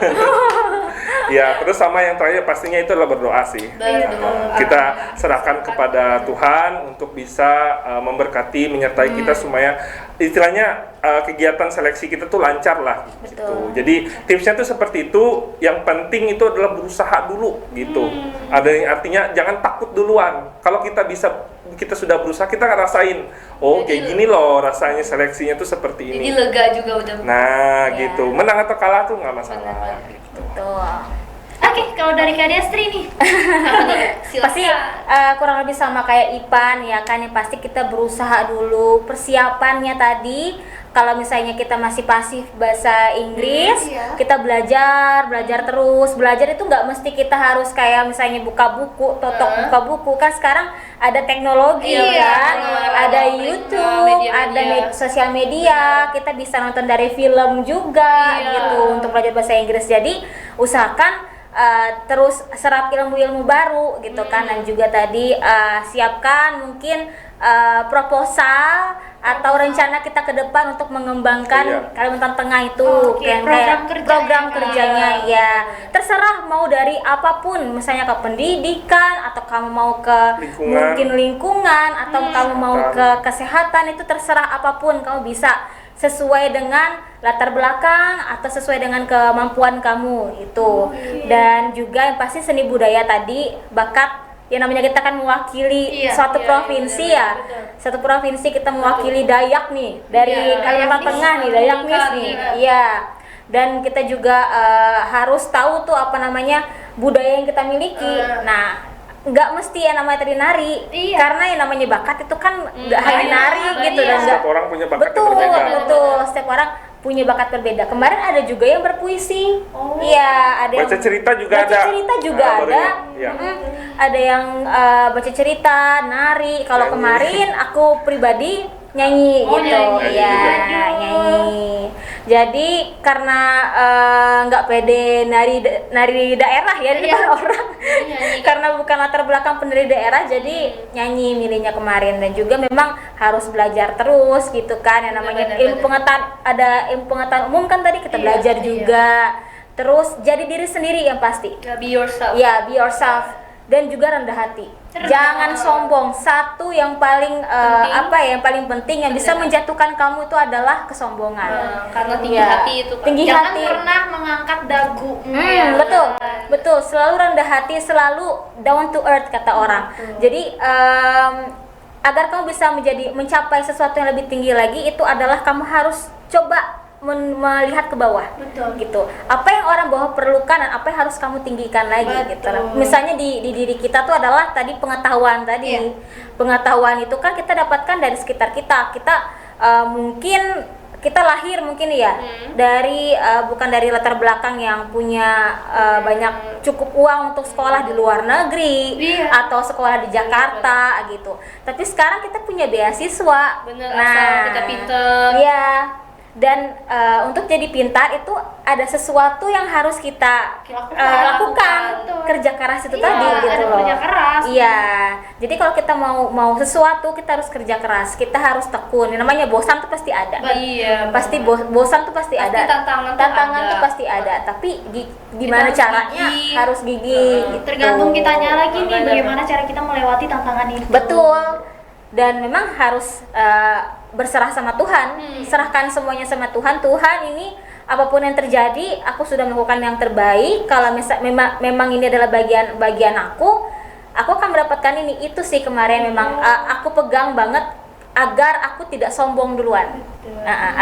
Ya, terus sama yang terakhir pastinya itu adalah berdoa sih. Berdoa. Kita serahkan kepada Tuhan untuk bisa memberkati, menyertai kita supaya istilahnya kegiatan seleksi kita tuh lancar lah. Gitu. Jadi tipsnya tuh seperti itu. Yang penting itu adalah berusaha dulu gitu. Ada yang artinya jangan takut duluan. Kalau kita sudah berusaha, kita ngerasain, oh kayak gini loh rasanya seleksinya tuh seperti Jadi ini. lega juga udah. Nah, Ya. gitu. Menang atau kalah tuh nggak masalah. Benar. Gitu. Betul. Oke, kalau dari Kak Destri nih. Silakan. Pasti kurang lebih sama kayak Ipan ya kan, yang pasti kita berusaha dulu persiapannya tadi. Kalau misalnya kita masih pasif bahasa Inggris, Iya. kita belajar terus. Belajar itu nggak mesti kita harus kayak misalnya buka buku, buka buku. Kan sekarang ada teknologi Iya, kan, ada media- YouTube, ada sosial media. Kita bisa nonton dari film juga Iya. gitu untuk belajar bahasa Inggris. Jadi usahakan terus serap ilmu-ilmu baru gitu kan, dan juga tadi siapkan mungkin proposal atau rencana kita ke depan untuk mengembangkan Iya. Kalimantan Tengah itu. Oke, Kayak program kerjanya. program kerjanya ya. Terserah mau dari apapun, misalnya ke pendidikan atau kamu mau ke Lingkungan. mungkin lingkungan atau kamu mau ke kesehatan, itu terserah apapun kamu bisa sesuai dengan latar belakang atau sesuai dengan kemampuan kamu itu. Dan juga yang pasti seni budaya tadi, bakat yang namanya kita kan mewakili Iya, suatu iya, provinsi iya, ya. betul. Satu provinsi kita mewakili Dayak nih dari Iya, Kalimantan Dayak Tengah nih, Nis. Dayak Nis Bukan, nih. iya. Iya. Dan kita juga harus tahu tuh apa namanya budaya yang kita miliki. Nah, nggak mesti yang namanya tadi nari, Iya. karena yang namanya bakat itu kan nggak hanya banyak, nari gitu, banyak. dan nggak Setiap orang punya bakat yang betul, berbeda. betul. Setiap orang punya bakat berbeda. Kemarin ada juga yang berpuisi. Iya, ada yang Baca cerita juga baca ada. cerita juga Nah, baru ada. ingat. Iya. Ada yang baca cerita, nari. Kalau Nyanyi. kemarin aku pribadi nyanyi Oh, gitu. nyanyi. Iya, Nyanyi nyanyi. Jadi karena nggak pede nari daerah ya di depan orang. Nyanyi. Karena bukan latar belakang pendiri daerah, jadi nyanyi milihnya kemarin. Dan juga memang harus belajar terus gitu kan, yang namanya Benar, ilmu benar. pengetahuan, ada ilmu pengetahuan umum kan tadi kita Iya, belajar iya. juga. Terus jadi diri sendiri yang pasti. Ya, be yourself. Ya, be yourself. Dan juga rendah hati. Jangan sombong. Satu yang paling apa ya, yang paling penting yang bisa menjatuhkan kamu itu adalah kesombongan. Karena tinggi Iya. hati itu kan. Tinggi Jangan hati. pernah mengangkat dagu. Ya. Betul, betul. Selalu rendah hati, selalu down to earth kata orang. Jadi agar kamu bisa mencapai sesuatu yang lebih tinggi lagi, itu adalah kamu harus coba melihat ke bawah. Betul. Gitu. Apa yang orang bawah perlukan dan apa yang harus kamu tinggikan lagi gitu. Betul. Misalnya di diri kita tuh adalah tadi pengetahuan tadi. Iya. Pengetahuan itu kan kita dapatkan dari sekitar kita. Kita mungkin kita lahir mungkin ya dari bukan dari latar belakang yang punya banyak cukup uang untuk sekolah di luar negeri. Iya. Atau sekolah di Jakarta gitu. Tapi sekarang kita punya beasiswa. Bener, asal kita pinter. Iya. Dan untuk jadi pintar itu ada sesuatu yang harus kita lakukan. Betul. Kerja keras itu Iya, tadi gitu ada loh. kerja keras. Iya. Jadi kalau kita mau sesuatu, kita harus kerja keras. Kita harus tekun. Yang namanya bosan tuh pasti ada. Iya. Pasti bosan tuh pasti ada. tantangan tuh tuh ada. pasti ada. Tapi gimana harus caranya? gigih. Harus gigih. Gitu. Tergantung kitanya lagi nih, Benar. bagaimana cara kita melewati tantangan itu. Betul. Dan memang harus berserah sama Tuhan. Serahkan semuanya sama Tuhan. Tuhan ini apapun yang terjadi, aku sudah melakukan yang terbaik. Kalau memang ini adalah bagian aku akan mendapatkan ini. Itu sih kemarin memang aku pegang banget agar aku tidak sombong duluan.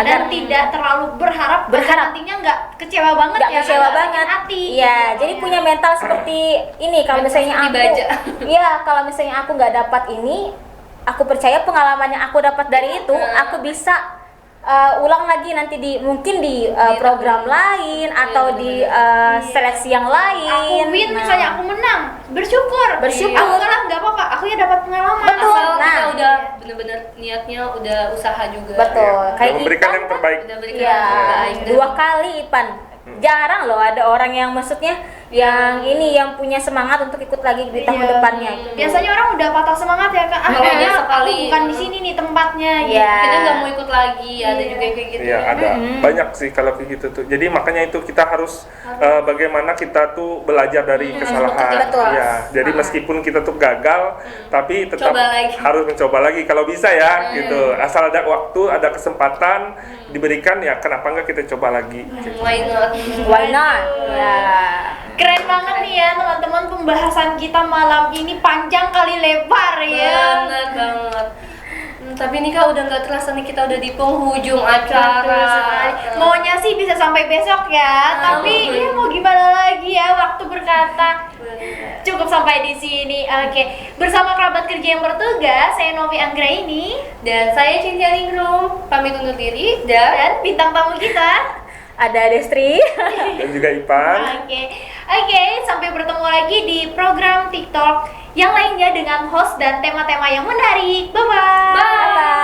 Dan tidak terlalu berharap nantinya nggak kecewa banget nggak ya, kecewa nggak banget. sakit hati. Iya, jadi punya mental seperti ini. Kalau misalnya seperti aku, baja. iya, kalau misalnya aku nggak dapat ini, aku percaya pengalaman yang aku dapat dari itu, aku bisa ulang lagi nanti mungkin di program lain atau di seleksi yang lain. Aku win, misalnya aku menang, bersyukur. Bersyukur. Aku kalah nggak apa-apa, aku ya dapat pengalaman. Betul. Asal kita Nah. udah bener-bener niatnya udah usaha juga. Betul. Iya. Kayak Memberikan Ipan yang terbaik. Udah berikan Iya, yang terbaik. 2 kali Ipan. Jarang loh ada orang yang maksudnya yang ini yang punya semangat untuk ikut lagi di tahun Iya. depannya. Biasanya orang udah patah semangat ya kak. Kalau Kayaknya dia sekali, aku bukan di sini nih tempatnya. Iya. Kita nggak mau ikut lagi, ada juga yang kayak gitu. Iya, ada banyak sih kalau kayak gitu tuh. Jadi makanya itu kita harus bagaimana kita tuh belajar dari kesalahan. betul. Iya. Jadi meskipun kita tuh gagal, tapi tetap Coba lagi. harus mencoba lagi kalau bisa ya, gitu. Asal ada waktu, ada kesempatan diberikan ya, kenapa enggak kita coba lagi? Why not? Why not? Ya. Keren banget nih ya teman-teman, pembahasan kita malam ini panjang kali lebar ya. Banget banget. Tapi ini kak udah nggak terasa nih, kita udah di penghujung acara. Betul sekali. Maunya sih bisa sampai besok ya, tapi ya mau gimana lagi ya, waktu berkata. Cukup sampai di sini. Oke, bersama kerabat kerja yang bertugas, saya Novi Anggraini Dan saya Cynthia Ningrum, pamit undur diri dan bintang tamu kita. Ada Destri. Dan juga Ipan. Oke, sampai bertemu lagi di program TikTok yang lainnya dengan host dan tema-tema yang menarik. Bye-bye. Bye.